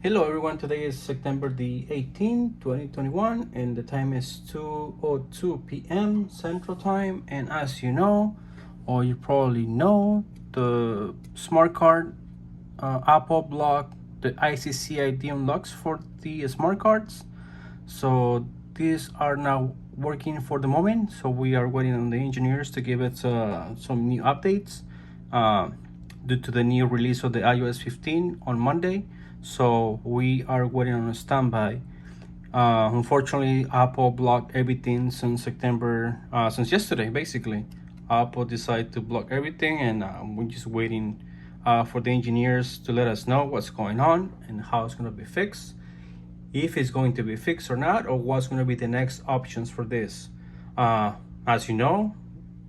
Hello everyone, today is September the 18th, 2021 and the time is 2:02 p.m. Central Time, and as you know, or you probably know, the smart card Apple blocked the ICCID unlocks for the smart cards. So these are now working for the moment, so we are waiting on the engineers to give it some new updates uh, due to the new release of the iOS 15 on Monday. So we are waiting on a standby. Unfortunately, Apple blocked everything since September, since yesterday, basically. Apple decided to block everything, and we're just waiting for the engineers to let us know what's going on and how it's going to be fixed, if it's going to be fixed or not, or what's going to be the next options for this. As you know,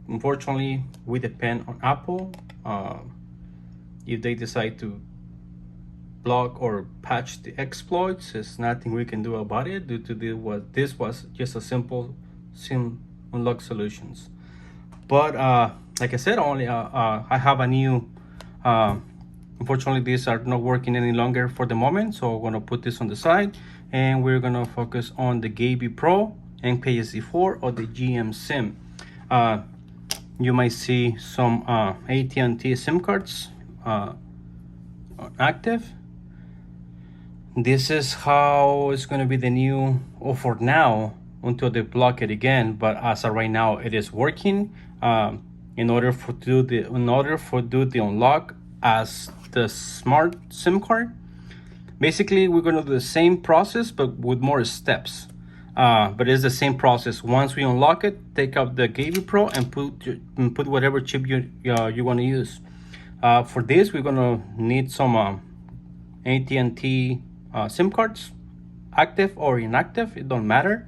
unfortunately, we depend on Apple. If they decide to block or patch the exploits, there's nothing we can do about it due to this was just a simple SIM unlock solutions. But like I said, only I have a new. Unfortunately, these are not working any longer for the moment, so we're gonna put this on the side, and we're gonna focus on the Gevey Pro and PSD4 or the GM SIM. You might see some AT&T SIM cards active. This is how it's going to be the new, or for now, until they block it again. But as of right now, it is working. In order for do the unlock as the smart SIM card, basically we're going to do the same process but with more steps. But it's the same process. Once we unlock it, take out the Gevey Pro and put whatever chip you want to use. For this, we're gonna need some AT&T SIM cards, active or inactive, it don't matter.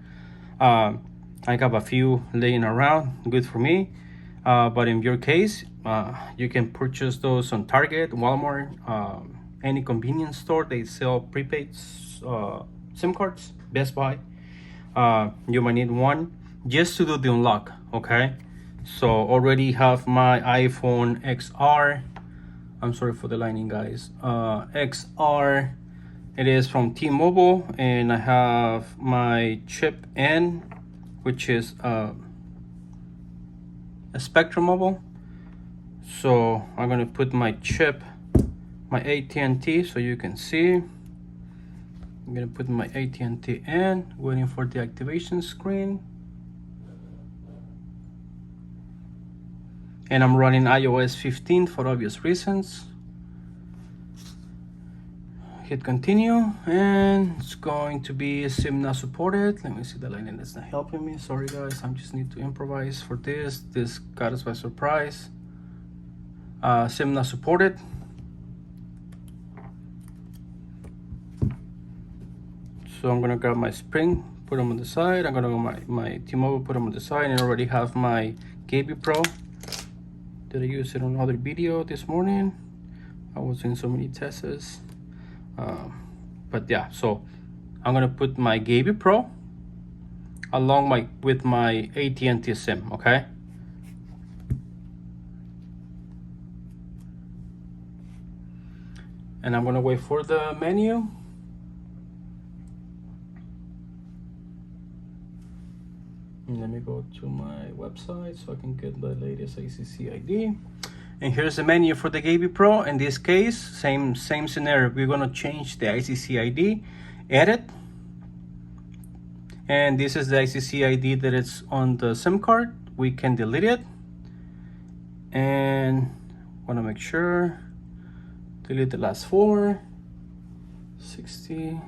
I have a few laying around, good for me. But in your case, you can purchase those on Target, Walmart, any convenience store. They sell prepaid SIM cards, Best Buy. You might need one just to do the unlock, okay? So already have my iPhone XR. I'm sorry for the lighting, guys. XR, it is from T-Mobile, and I have my chip in, which is a Spectrum Mobile. So I'm gonna put my chip, my AT&T, so you can see. I'm gonna put my AT&T in, waiting for the activation screen. And I'm running iOS 15 for obvious reasons. Hit continue, and it's going to be SIM not supported. Let me see, the lighting is not helping me. Sorry guys, I just need to improvise for this. This got us by surprise. SIM not supported. So I'm gonna grab my Spring, put them on the side. I'm gonna go my T-Mobile, put them on the side, and I already have my Gevey Pro. Did I use it on another video this morning? I was doing so many tests. But yeah, so I'm gonna put my Gevey Pro along with my AT&T SIM, okay? And I'm gonna wait for the menu. And let me go to my website so I can get the latest ICCID. And here's the menu for the Gevey Pro. In this case, same scenario. We're gonna change the ICCID, edit, and this is the ICCID that is on the SIM card. We can delete it, and wanna make sure, delete the last four, 60,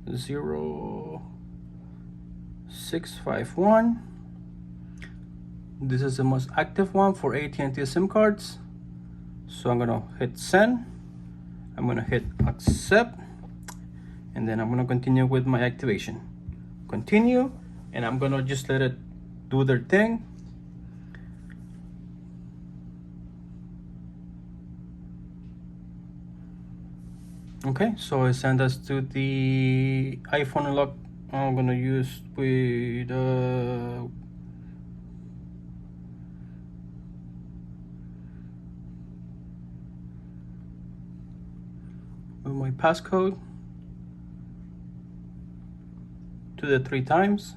0651. This is the most active one for AT&T SIM cards. So I'm gonna hit send. I'm gonna hit accept, and then I'm gonna continue with my activation. Continue, and I'm gonna just let it do their thing. Okay, so it sent us to the iPhone unlock. I'm gonna use with with my passcode. Do the 3 times.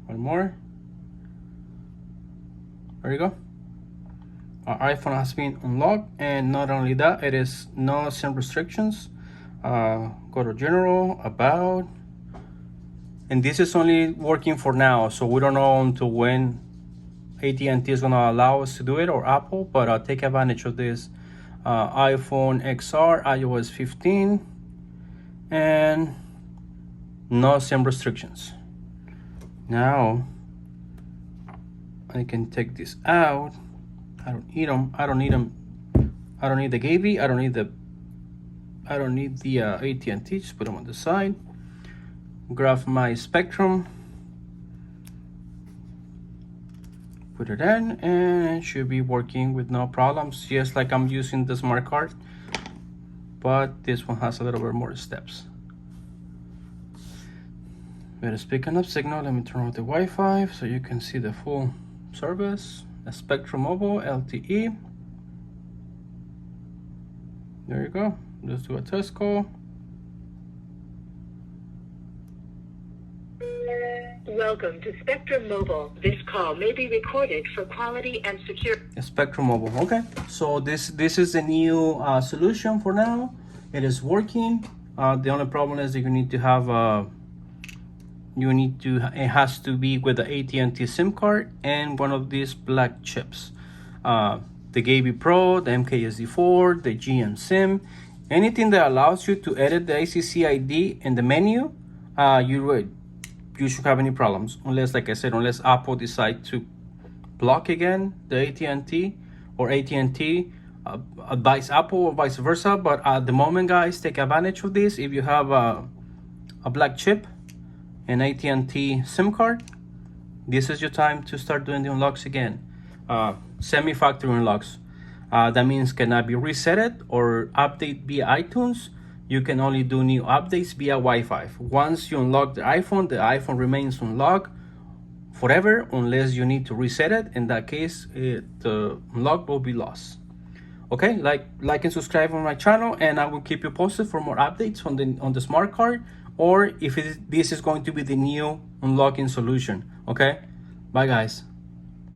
One more. There you go. Our iPhone has been unlocked, and not only that, it is no SIM restrictions. Go to General, About, and this is only working for now, so we don't know until when AT&T is gonna allow us to do it, or Apple, but take advantage of this. iPhone XR, iOS 15, and no SIM restrictions. Now I can take this out. I don't need them. I don't need them. I don't need the Gevey. I don't need the AT&T. Just put them on the side. Grab my Spectrum. Put it in, and it should be working with no problems. Just like I'm using the SIMCARD, but this one has a little bit more steps. It is picking up signal. Let me turn off the Wi-Fi so you can see the full service. A Spectrum Mobile LTE. There you go. Let's do a test call. Welcome to Spectrum Mobile. This call may be recorded for quality and security. Spectrum Mobile. Okay. So this is the new solution for now. It is working. The only problem is that you need to have it has to be with the AT&T SIM card and one of these black chips. The Gevey Pro, the MKSD4, the GM SIM, anything that allows you to edit the ICCID in the menu, you should have any problems. Unless, like I said, unless Apple decide to block again the AT&T, or AT&T advise Apple or vice versa. But at the moment, guys, take advantage of this. If you have a black chip, an AT&T SIM card, this is your time to start doing the unlocks again. Semi-factory unlocks. That means cannot be resetted or update via iTunes. You can only do new updates via Wi-Fi. Once you unlock the iPhone remains unlocked forever unless you need to reset it. In that case, the unlock will be lost. Okay, like and subscribe on my channel, and I will keep you posted for more updates on the SIMCARD, or if this is going to be the new unlocking solution. Okay, bye guys.